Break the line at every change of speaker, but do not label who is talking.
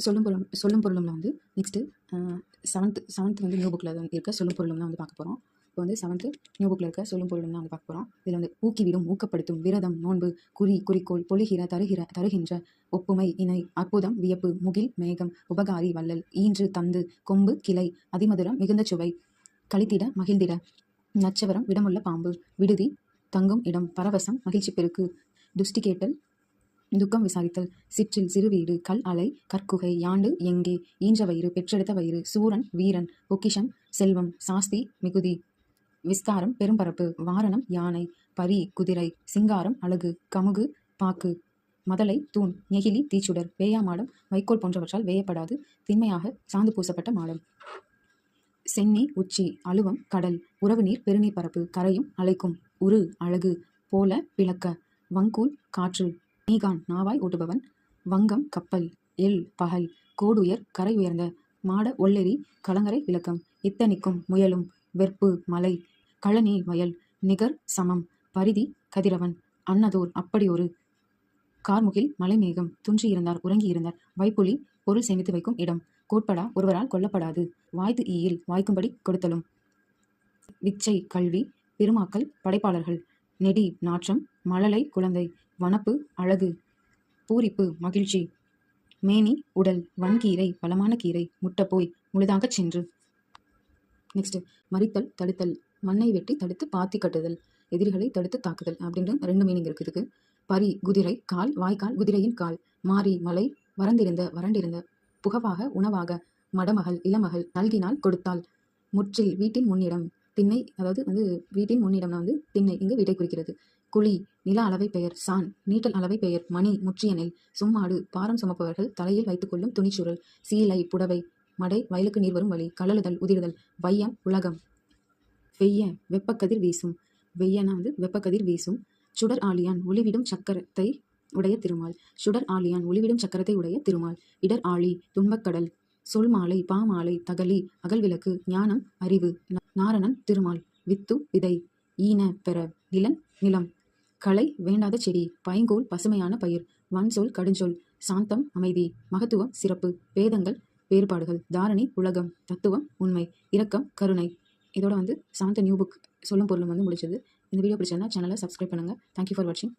சொல்லும் பொருளும்ல வந்து next seventh வந்து நியூ புக்கில் இருக்க சொல்லும் பொருளும் தான் வந்து பார்க்க போகிறோம். இப்போ வந்து செவன்த்து நியூ புக்கில் இருக்க சொல்லும் பொருளும் தான் வந்து பார்க்க போகிறோம். இதில் வந்து ஊக்கிவிடும், ஊக்கப்படுத்தும், விரதம், நோன்பு, குறிக்கோள், பொழிகிற, தருகின்ற, ஒப்புமை, இணை, அற்புதம், வியப்பு, முகில், மேகம், உபகாரி, வள்ளல், ஈன்று, தந்து, கொம்பு, கிளை, அதிமதுரம், மிகுந்த சுவை, கழித்திட, மகிழ்ந்திட, நச்சவரம், விடமுள்ள பாம்பு, விடுதி, தங்கும் இடம், பரவசம், மகிழ்ச்சி பெருக்கு, துஷ்டி கேட்டல், துக்கம் விசாரித்தல், சிற்றில், சிறுவீடு, கல் அலை, கற்குகை, யாண்டு, எங்கே, ஈன்ற வயிறு, பெற்றெடுத்த வயிறு, சூரன், வீரன், பொக்கிஷம், செல்வம், சாஸ்தி, மிகுதி, விஸ்தாரம், பெரும்பரப்பு, வாரணம், யானை, பரி, குதிரை, சிங்காரம், அழகு, கமுகு, பாக்கு, மதலை, தூண், நெகிழி, தீச்சுடர், வேயா மாடம், வைக்கோல் போன்றவற்றால் வேயப்படாது திண்மையாக சாந்து பூசப்பட்ட மாடம், சென்னி, உச்சி, அலுவம், கடல், உறவு நீர், பெருநீர் பரப்பு, கரையும் அலைக்கும், உரு, அழகு, போல, விளக்க, வங்கூல், காற்று, நீகான், நாவாய் ஓட்டுபவன், வங்கம், கப்பல், எல், பகல், கோடுயர், கரை உயர்ந்த, மாட, ஒல்லெறி, கலங்கரை விளக்கம், இத்தனிக்கும், முயலும், வெற்பு, மலை, கழனி, வயல், நிகர், சமம், பரிதி, கதிரவன், அன்னதோர், அப்படி ஒரு, கார்முகில், மலைமேகம், துஞ்சியிருந்தார், உறங்கியிருந்தார், வைப்புலி, பொருள் சேமித்து வைக்கும் இடம், கோட்படா, ஒருவரால் கொல்லப்படாது, வாய்த்து ஈயில், வாய்க்கும்படி கொடுத்தலும், விச்சை, கல்வி, பெருமாக்கள், படைப்பாளர்கள், நெடி, நாற்றம், மழலை, குழந்தை, வனப்பு, அழகு, பூரிப்பு, மகிழ்ச்சி, மேனி, உடல், வன்கீரை, பலமான கீரை, முட்டப்போய், முழுதாகச் சென்று. நெக்ஸ்ட் மறித்தல், தடுத்தல், மண்ணை வெட்டி தடுத்து பாத்தி கட்டுதல், எதிரிகளை தடுத்து தாக்குதல் அப்படின்ற 2 மீனிங் இருக்குது இதுக்கு. பரி, குதிரை, கால், வாய்க்கால், குதிரையின் கால், மாறி, மலை, வறண்டிருந்த, புகவாக, உணவாக, மடமகள், இளமகள், நல்கினால், கொடுத்தால், முற்றில், வீட்டின் முன்னிடம், திண்ணை, அதாவது வந்து வீட்டின் முன்னிடம்னா வந்து திண்ணை, இங்கு வீட்டை குறிக்கிறது. குழி, நில அளவை பெயர், சான், நீட்டல் அளவை பெயர், மணி, முற்றியனில், சும்மாடு, பாரம் சுமப்பவர்கள் தலையில் வைத்துக்கொள்ளும் துணிச்சுருள், சீலை, புடவை, மடை, வயலுக்கு நீர் வரும் வழி, கழலுதல், உதிர்தல், வையம், உலகம், வெய்ய, வெப்பக்கதிர் வீசும், வெய்யனா வந்து வெப்பக்கதிர் வீசும், சுடர் ஆழியான், ஒளிவிடும் சக்கரத்தை உடைய திருமால், சுடர் ஆழியான், ஒளிவிடும் சக்கரத்தை உடைய திருமால், இடர் ஆழி, துன்பக்கடல், சொல் மாலை, பாமாலை, தகலி, அகல்விளக்கு, ஞானம், அறிவு, நாரணன், திருமால், வித்து, விதை, ஈன, பெற, இளன், நிலம், களை, வேண்டாத செடி, பைங்கோல், பசுமையான பயிர், வன்சொல், கடுஞ்சொல், சாந்தம், அமைதி, மகத்துவம், சிறப்பு, வேதங்கள், வேறுபாடுகள், தாரணி, உலகம், தத்துவம், உண்மை, இரக்கம், கருணை. இதோட வந்து 7th நியூ புக் சொல்லும் பொருளும் வந்து முடிச்சது. இந்த வீடியோ பிடிச்சிருந்தா சேனலை சப்ஸ்கிரைப் பண்ணுங்கள். தேங்க்யூ ஃபார் வாட்சிங்.